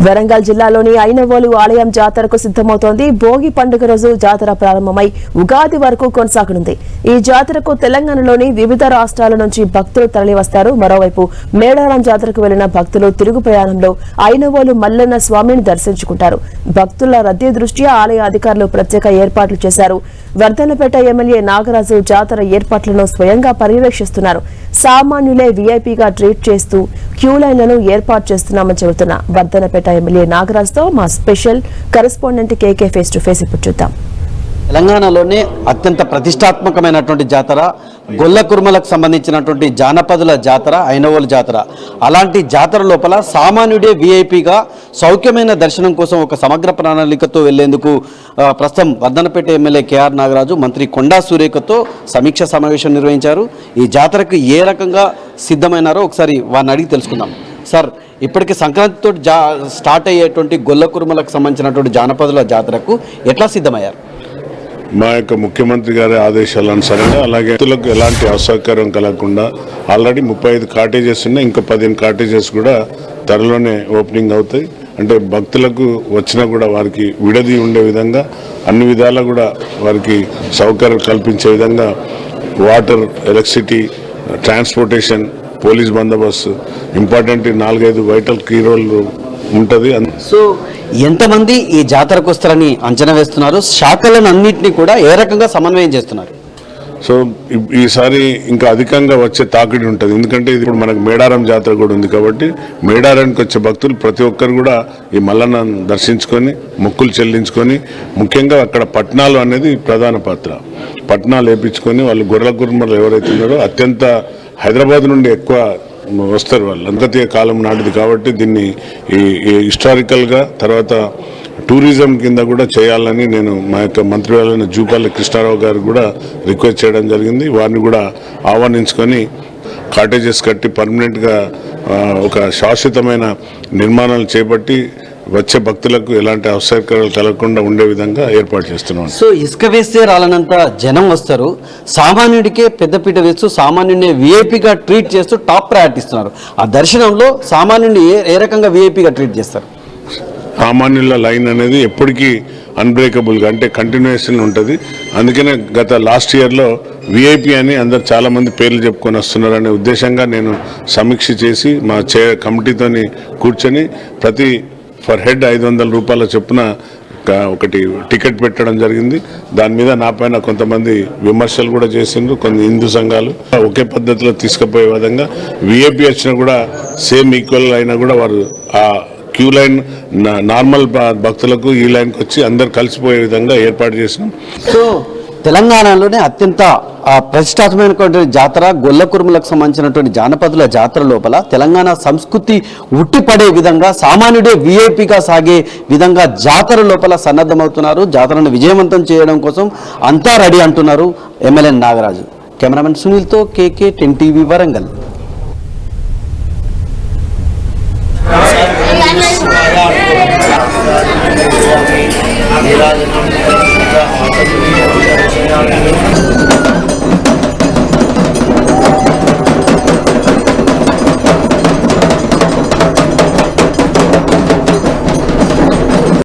వరంగల్ జిల్లాలోని ఐనవోలు ఆలయం జాతరకు సిద్ధమవుతోంది. భోగి పండుగ రోజు జాతర ప్రారంభమై ఉగాది వరకు కొనసాగనుంది. ఈ జాతరకు తెలంగాణలోని వివిధ రాష్ట్రాల నుంచి భక్తులు తరలివస్తారు. మరోవైపు మేడారం జాతరకు వెళ్లిన భక్తులు తిరుగు ప్రయాణంలో ఐనవోలు మల్లన్న స్వామిని దర్శించుకుంటారు. భక్తుల రద్దీ దృష్ట్యా ఆలయ అధికారులు ప్రత్యేక ఏర్పాట్లు చేశారు. వర్ధన్నపేట ఎమ్మెల్యే నాగరాజు జాతర ఏర్పాట్లను స్వయంగా పర్యవేక్షిస్తున్నారు. సామాన్యులే వీఐపీగా ట్రీట్ చేస్తూ క్యూ లైన్లను ఏర్పాటు చేస్తున్నామని చెబుతున్న వర్ధన్నపేట ఎమ్మెల్యే నాగరాజుతో మా special correspondent KK face to face ఇప్పుడు చూద్దాం. తెలంగాణలోనే అత్యంత ప్రతిష్టాత్మకమైనటువంటి జాతర గొల్ల కుర్మలకు సంబంధించినటువంటి జానపదుల జాతర ఐనవోలు జాతర. అలాంటి జాతర లోపల సామాన్యుడే వీఐపీగా సౌఖ్యమైన దర్శనం కోసం ఒక సమగ్ర ప్రణాళికతో వెళ్లేందుకు ప్రస్తుతం వర్ధన్నపేట ఎమ్మెల్యే కేఆర్ నాగరాజు మంత్రి కొండా సురేఖతో సమీక్ష సమావేశం నిర్వహించారు. ఈ జాతరకు ఏ రకంగా సిద్ధమైనారో ఒకసారి వారిని అడిగి తెలుసుకుందాం. సార్, ఇప్పటికీ సంక్రాంతితో స్టార్ట్ అయ్యేటువంటి గొల్ల కుర్మలకు సంబంధించినటువంటి జానపదుల జాతరకు ఎట్లా సిద్ధమయ్యారు? మా యొక్క ముఖ్యమంత్రి గారి ఆదేశాల అనుసారంగా అలాగే భక్తులకు ఎలాంటి అసౌకర్యం కలగకుండా ఆల్రెడీ 35 కాటేజెస్ ఉన్నాయి. ఇంకా 15 కాటేజెస్ కూడా త్వరలోనే ఓపెనింగ్ అవుతాయి. అంటే భక్తులకు వచ్చినా కూడా వారికి విడది ఉండే విధంగా అన్ని విధాలా కూడా వారికి సౌకర్యం కల్పించే విధంగా వాటర్, ఎలక్ట్రిసిటీ, ట్రాన్స్పోర్టేషన్, పోలీస్ బందోబస్తు ఇంపార్టెంట్ 4-5 వైటల్ కీ రోల్ ఉంటుంది. సో ఎంతమంది ఈ జాతరకు వస్తారని అంచనా వేస్తున్నారు? శాఖలను అన్నింటినీ కూడా ఏ రకంగా సమన్వయం చేస్తున్నారు? సో ఈసారి ఇంకా అధికంగా వచ్చే తాకిడి ఉంటుంది. ఎందుకంటే ఇది ఇప్పుడు మనకు మేడారం జాతర కూడా ఉంది కాబట్టి మేడారానికి వచ్చే భక్తులు ప్రతి ఒక్కరు కూడా ఈ మల్లన్న దర్శించుకొని మొక్కులు చెల్లించుకొని, ముఖ్యంగా అక్కడ పట్నాలు అనేది ప్రధాన పాత్ర. పట్నాలు వేయించుకొని వాళ్ళు గొర్రెల కుర్మలు ఎవరైతే ఉన్నారో అత్యంత హైదరాబాద్ నుండి ఎక్కువ వస్తారు. వాళ్ళు అంతర్జాతీయ కాలం నాటిది కాబట్టి దీన్ని ఈ హిస్టారికల్గా తర్వాత టూరిజం కింద కూడా చేయాలని నేను మా యొక్క మంత్రివర్యులైన జూపల్లి కృష్ణారావు గారు కూడా రిక్వెస్ట్ చేయడం జరిగింది. వారిని కూడా ఆహ్వానించుకొని కాటేజెస్ కట్టి పర్మనెంట్గా ఒక శాశ్వతమైన నిర్మాణాలు చేపట్టి వచ్చే భక్తులకు ఎలాంటి అవసరకాలు కలగకుండా ఉండే విధంగా ఏర్పాటు చేస్తున్నాం. సో ఇసుక వేస్తే రాలనంత జనం వస్తారు. సామాన్యుడికే పెద్దపీట వేస్తూ సామాన్యుడిని వీఐపీగా ట్రీట్ చేస్తూ టాప్ ప్రయారిటీ ఇస్తున్నారు. ఆ దర్శనంలో సామాన్యుడిని ఏ రకంగా వీఐపీగా ట్రీట్ చేస్తారు? సామాన్యుల లైన్ అనేది ఎప్పటికీ అన్బ్రేకబుల్గా అంటే కంటిన్యూషన్ ఉంటుంది. అందుకనే గత లాస్ట్ ఇయర్లో విఐపి అని అందరు చాలామంది పేర్లు చెప్పుకొని వస్తున్నారనే ఉద్దేశంగా నేను సమీక్ష చేసి మా కమిటీతోని కూర్చొని ప్రతి ఫర్ హెడ్ 500 రూపాయల చొప్పున ఒకటి టికెట్ పెట్టడం జరిగింది. దాని మీద నా పైన కొంతమంది విమర్శలు కూడా చేసిండ్రు కొన్ని హిందూ సంఘాలు. ఒకే పద్ధతిలో తీసుకుపోయే విధంగా విఐపి వచ్చినా కూడా సేమ్ ఈక్వల్ అయినా కూడా వారు ఆ క్యూ లైన్ నార్మల్ భక్తులకు ఈ లైన్కి వచ్చి అందరు కలిసిపోయే విధంగా ఏర్పాటు చేసినాం. సో తెలంగాణలోనే అత్యంత ప్రతిష్టాత్మకమైనటువంటి జాతర గొల్ల కుర్మలకు సంబంధించినటువంటి జానపదుల జాతర లోపల తెలంగాణ సంస్కృతి ఉట్టిపడే విధంగా సామాన్యుడే వీఐపీగా సాగే విధంగా జాతర లోపల సన్నద్ధమవుతున్నారు. జాతరను విజయవంతం చేయడం కోసం అంతా రెడీ అంటున్నారు ఎమ్మెల్యే నాగరాజు. కెమెరామెన్ సునీల్తో కేకే 10 టీవీ వరంగల్. Gracias.